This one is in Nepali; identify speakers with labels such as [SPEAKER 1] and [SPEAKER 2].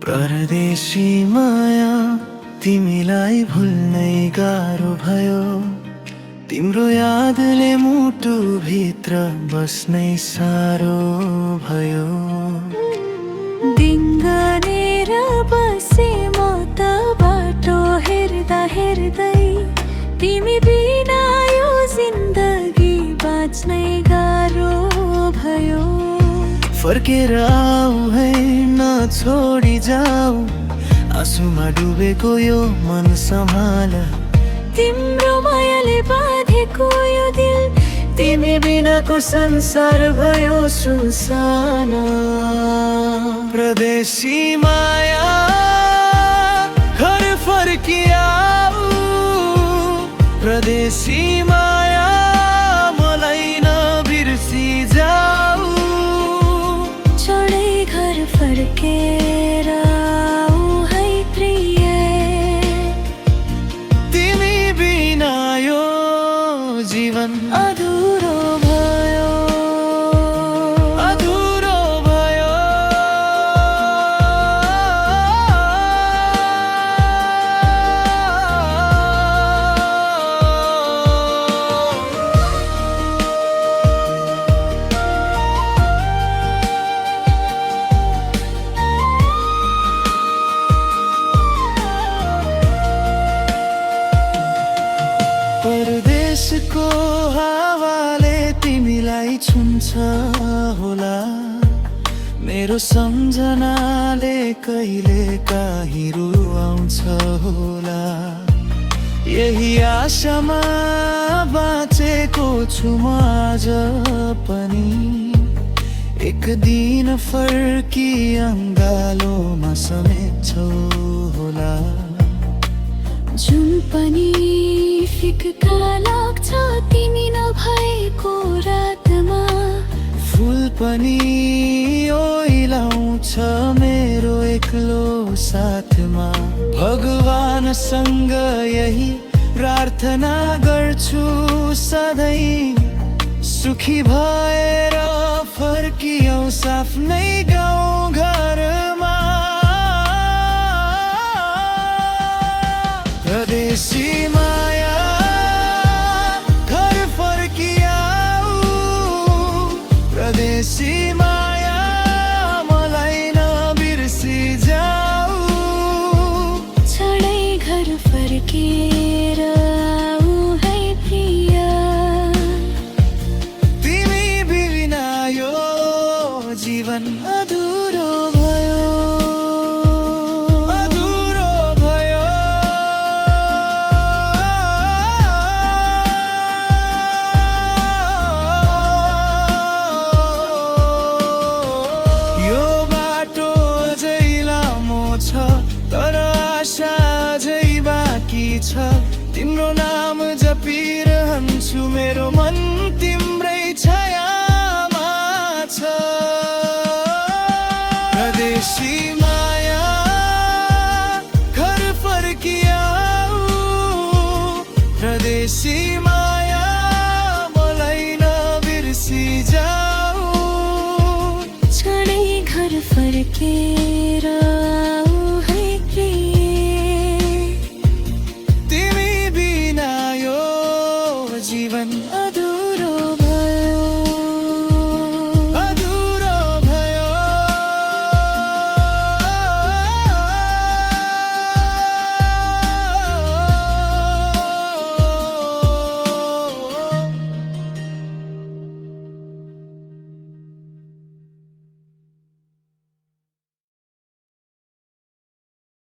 [SPEAKER 1] परदेशी माया तिमीलाई भुल्नै गाह्रो भयो। तिम्रो यादले मुटु भित्र बस्नै साह्रो भयो।
[SPEAKER 2] दिङ्गनेर बसे म त बाटो हेर्दा हेर्दै, तिमी बिना यो जिन्दगी बाँच्नै गाह्रो भयो।
[SPEAKER 1] फर्केर आऊ है नछोडी जाऊ, आँसुमा डुबेको यो मन सम्हाल।
[SPEAKER 2] तिम्रो मायाले बाँधेको यो दिल,
[SPEAKER 1] तिमी बिनाको संसार भयो सुनसान। परदेशी माया घर फर्किआऊ, परदेशी माया मलाई नबिर्सी जाऊ।
[SPEAKER 2] छोडै घर फर्केर आऊ है प्रिय,
[SPEAKER 1] तिमी बिना यो जीवन
[SPEAKER 2] अधुरो भयो,
[SPEAKER 1] अधुरो भयो। परदेशको हावाले तिमीलाई छुन्छ होला, मेरो सम्झनाले कहिले काहीँ रुवाउँछ होला। यही आशामा बाँचेको छु म आज पनि, एक दिन फर्की अङ्गालोमा समेट्छौ होला।
[SPEAKER 2] जुन पनि फिक्का लाग्छ तिमी नभएको रातमा,
[SPEAKER 1] फुल पनि ओइलाउँछ मेरो एक्लो साथमा। भगवानसँग यही प्रार्थना गर्छु सधैँ, सुखी भएर फर्कियोस् आफ्नै गाउँ घरमा। परदेशी माया घर फर्किआऊ, परदेशी माया मलाई नबिर्सी जाऊ।
[SPEAKER 2] छोडै घर फर्केर आऊ है प्रिय,
[SPEAKER 1] तिमी बिना यो जीवन अधुरो भयो, अधुरो भयो। यो बाटो अझै लामो छ, तर आशा अझै बाँकी छ। तिम्रो नाम जपिरहन्छु, मेरो मन तिम्रै छायामा छ। परदेशी माया घर फर्किआऊ, परदेशी माया मलाई नबिर्सी जाऊ।
[SPEAKER 2] छोडै घर फर्केर आऊ है प्रिय,
[SPEAKER 1] तिमी बिना यो जीवन अधुरो